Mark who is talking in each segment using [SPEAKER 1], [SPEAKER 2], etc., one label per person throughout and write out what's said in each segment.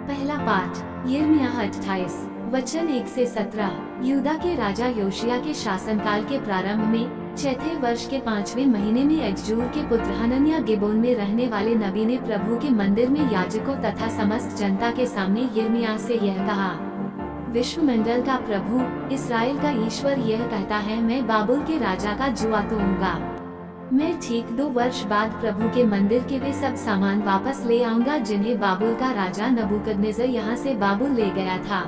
[SPEAKER 1] पहला पाठ यिर्मयाह 28 वचन 1 से 17। यहूदा के राजा योशिय्याह के शासनकाल के प्रारंभ में चौथे वर्ष के 5वें महीने में अजजूर के पुत्र हनन्याह गिबोन में रहने वाले नबी ने प्रभु के मंदिर में याजकों तथा समस्त जनता के सामने यिर्मयाह से यह कहा, विश्वमंडल का प्रभु इस्राएल का ईश्वर यह कहता है, मैं बाबुल के राजा का जुआ तोड़ूंगा। मैं ठीक 2 वर्ष बाद प्रभु के मंदिर के वे सब सामान वापस ले आऊंगा जिन्हें बाबुल का राजा नबूकदनेस्सर यहाँ से बाबुल ले गया था।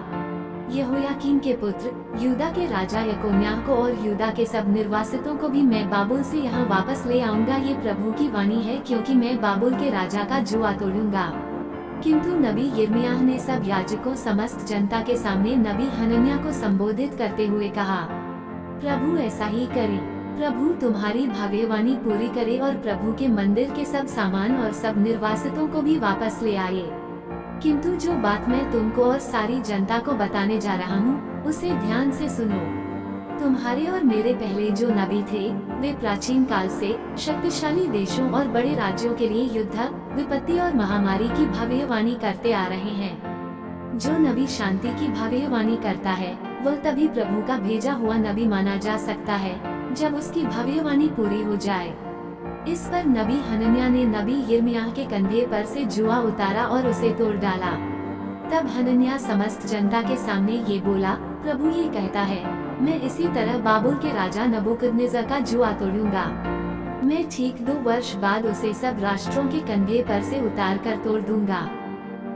[SPEAKER 1] यहोयाकीम के पुत्र यहूदा के राजा यकोन्याह को और यहूदा के सब निर्वासितों को भी मैं बाबुल से यहाँ वापस ले आऊंगा। ये प्रभु की वाणी है, क्योंकि मैं बाबुल के राजा का जुआ तोड़ूंगा। किंतु नबी यिर्मयाह ने सब याजकों समस्त जनता के सामने नबी हनन्याह को संबोधित करते हुए कहा, प्रभु ऐसा ही करे, प्रभु तुम्हारी भविष्यवाणी पूरी करे और प्रभु के मंदिर के सब सामान और सब निर्वासितों को भी वापस ले आए। किंतु जो बात मैं तुमको और सारी जनता को बताने जा रहा हूँ उसे ध्यान से सुनो। तुम्हारे और मेरे पहले जो नबी थे वे प्राचीन काल से शक्तिशाली देशों और बड़े राज्यों के लिए युद्ध, विपत्ति और महामारी की भविष्यवाणी करते आ रहे हैं। जो नबी शांति की भविष्यवाणी करता है वह तभी प्रभु का भेजा हुआ नबी माना जा सकता है जब उसकी भविष्यवाणी पूरी हो जाए। इस पर नबी हनन्याह ने नबी यिर्मयाह के कंधे पर से जुआ उतारा और उसे तोड़ डाला। तब हनन्याह समस्त जनता के सामने ये बोला, प्रभु ये कहता है, मैं इसी तरह बाबुल के राजा नबूकदनेस्सर का जुआ तोड़ूंगा। मैं ठीक 2 वर्ष बाद उसे सब राष्ट्रों के कंधे पर से उतार कर तोड़ दूंगा।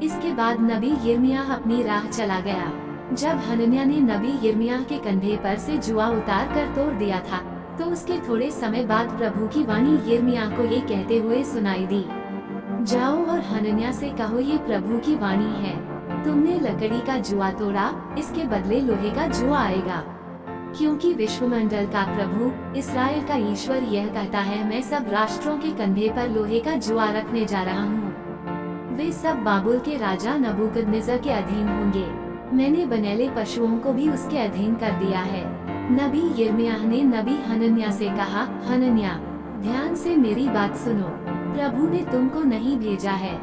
[SPEAKER 1] इसके बाद नबी यिर्मयाह अपनी राह चला गया। जब हनन्याह ने नबी यिर्मयाह के कंधे पर से जुआ उतार कर तोड़ दिया था तो उसके थोड़े समय बाद प्रभु की वाणी यिर्मयाह को ये कहते हुए सुनाई दी, जाओ और हनन्याह से कहो, ये प्रभु की वाणी है, तुमने लकड़ी का जुआ तोड़ा, इसके बदले लोहे का जुआ आएगा। क्योंकि विश्वमंडल का प्रभु इस्राएल का ईश्वर यह कहता है, मैं सब राष्ट्रों के कंधे पर लोहे का जुआ रखने जा रहा हूँ। वे सब बाबुल के राजा नबूकदनेस्सर के अधीन होंगे। मैंने बनेले पशुओं को भी उसके अधीन कर दिया है। नबी यिर्मयाह ने नबी हनन्याह से कहा, हनन्याह ध्यान से मेरी बात सुनो, प्रभु ने तुमको नहीं भेजा है,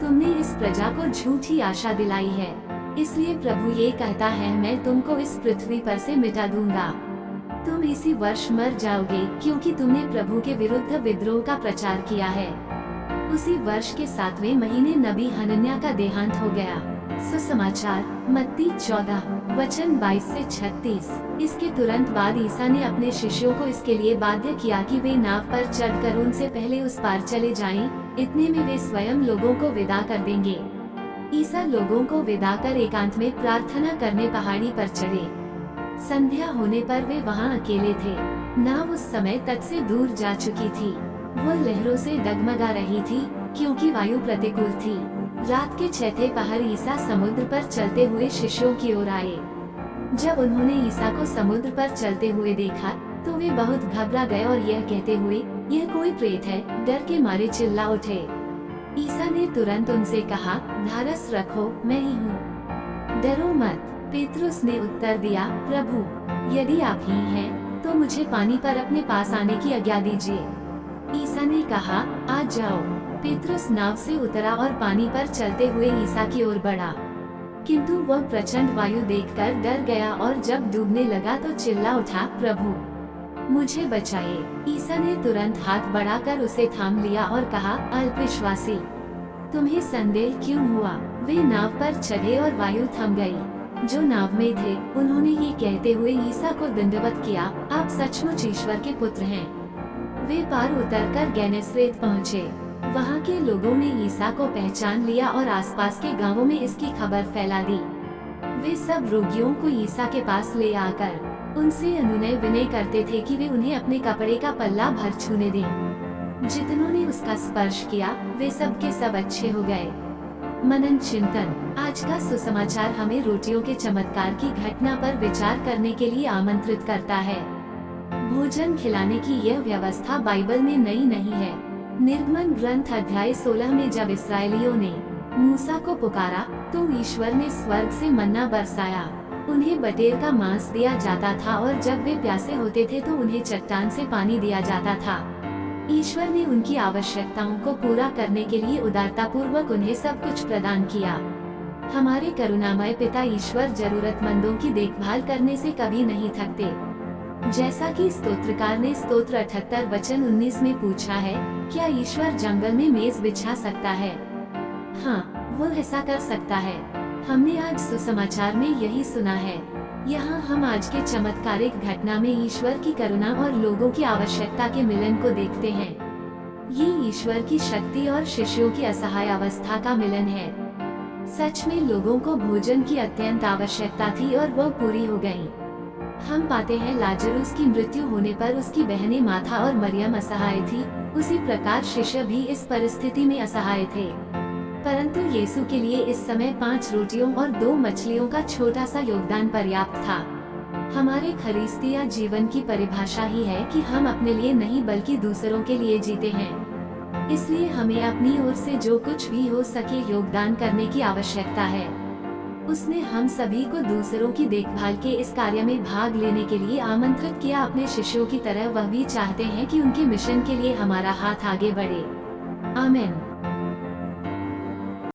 [SPEAKER 1] तुमने इस प्रजा को झूठी आशा दिलाई है। इसलिए प्रभु ये कहता है, मैं तुमको इस पृथ्वी पर से मिटा दूंगा। तुम इसी वर्ष मर जाओगे, क्योंकि तुमने प्रभु के विरुद्ध विद्रोह का प्रचार किया है। उसी वर्ष के 7वें महीने नबी हनन्याह का देहांत हो गया। सुसमाचार मत्ती 14 वचन 22 से 36। इसके तुरंत बाद ईसा ने अपने शिष्यों को इसके लिए बाध्य किया कि वे नाव पर चढ़कर उनसे पहले उस पार चले जाएं। इतने में वे स्वयं लोगों को विदा कर देंगे। ईसा लोगों को विदा कर एकांत में प्रार्थना करने पहाड़ी पर चढ़े। संध्या होने पर वे वहां अकेले थे। नाव उस समय तट से दूर जा चुकी थी। वो लहरों से डगमगा रही थी, क्योंकि वायु प्रतिकूल थी। रात के 6वें पहर ईसा समुद्र पर चलते हुए शिष्यों की ओर आए। जब उन्होंने ईसा को समुद्र पर चलते हुए देखा तो वे बहुत घबरा गए और यह कहते हुए, यह कोई प्रेत है, डर के मारे चिल्ला उठे। ईसा ने तुरंत उनसे कहा, धारस रखो, मैं ही हूँ, डरो मत। पेतरुस ने उत्तर दिया, प्रभु यदि आप ही हैं तो मुझे पानी पर अपने पास आने की आज्ञा दीजिए। ईसा ने कहा, आज जाओ। पेतरुस नाव से उतरा और पानी पर चलते हुए ईसा की ओर बढ़ा, किंतु वह प्रचंड वायु देखकर डर गया और जब डूबने लगा तो चिल्ला उठा, प्रभु मुझे बचाइए। ईसा ने तुरंत हाथ बढ़ाकर उसे थाम लिया और कहा, अल्पविश्वासी, तुम्हें संदेह क्यों हुआ? वे नाव पर चढ़े और वायु थम गई। जो नाव में थे उन्होंने ये कहते हुए ईसा को दंडवत किया, आप सचमुच ईश्वर के पुत्र हैं। वे पार उतरकर गेनेसरेत पहुँचे। वहाँ के लोगों ने ईसा को पहचान लिया और आसपास के गांवों में इसकी खबर फैला दी। वे सब रोगियों को ईसा के पास ले आकर उनसे अनुनय विनय करते थे कि वे उन्हें अपने कपड़े का पल्ला भर छूने दें। जितनों ने उसका स्पर्श किया वे सब के सब अच्छे हो गए। मनन चिंतन। आज का सुसमाचार हमें रोटियों के चमत्कार की घटना पर विचार करने के लिए आमंत्रित करता है। भोजन खिलाने की यह व्यवस्था बाइबल में नई नहीं है। निर्गमन ग्रंथ अध्याय 16 में जब इस्राएलियों ने मूसा को पुकारा तो ईश्वर ने स्वर्ग से मन्ना बरसाया। उन्हें बटेर का मांस दिया जाता था और जब वे प्यासे होते थे तो उन्हें चट्टान से पानी दिया जाता था। ईश्वर ने उनकी आवश्यकताओं को पूरा करने के लिए उदारतापूर्वक उन्हें सब कुछ प्रदान किया। हमारे करुणामय पिता ईश्वर जरूरतमंदों की देखभाल करने से कभी नहीं थकते। जैसा कि स्तोत्रकार ने स्तोत्र 78 वचन 19 में पूछा है, क्या ईश्वर जंगल में मेज बिछा सकता है? हाँ, वो ऐसा कर सकता है। हमने आज सुसमाचार में यही सुना है। यहाँ हम आज के चमत्कारिक घटना में ईश्वर की करुणा और लोगों की आवश्यकता के मिलन को देखते हैं। ये ईश्वर की शक्ति और शिष्यों की असहाय अवस्था का मिलन है। सच में लोगों को भोजन की अत्यंत आवश्यकता थी और वो पूरी हो गई। हम पाते हैं लाजरूस की मृत्यु होने पर उसकी बहनें मार्था और मरियम असहाय थी, उसी प्रकार शिष्य भी इस परिस्थिति में असहाय थे। परंतु यीशु के लिए इस समय 5 रोटियों और 2 मछलियों का छोटा सा योगदान पर्याप्त था। हमारे खरीस्तिया जीवन की परिभाषा ही है कि हम अपने लिए नहीं बल्कि दूसरों के लिए जीते हैं। इसलिए हमें अपनी ओर से जो कुछ भी हो सके योगदान करने की आवश्यकता है। उसने हम सभी को दूसरों की देखभाल के इस कार्य में भाग लेने के लिए आमंत्रित किया। अपने शिष्यों की तरह वह भी चाहते हैं कि उनके मिशन के लिए हमारा हाथ आगे बढ़े। आमीन।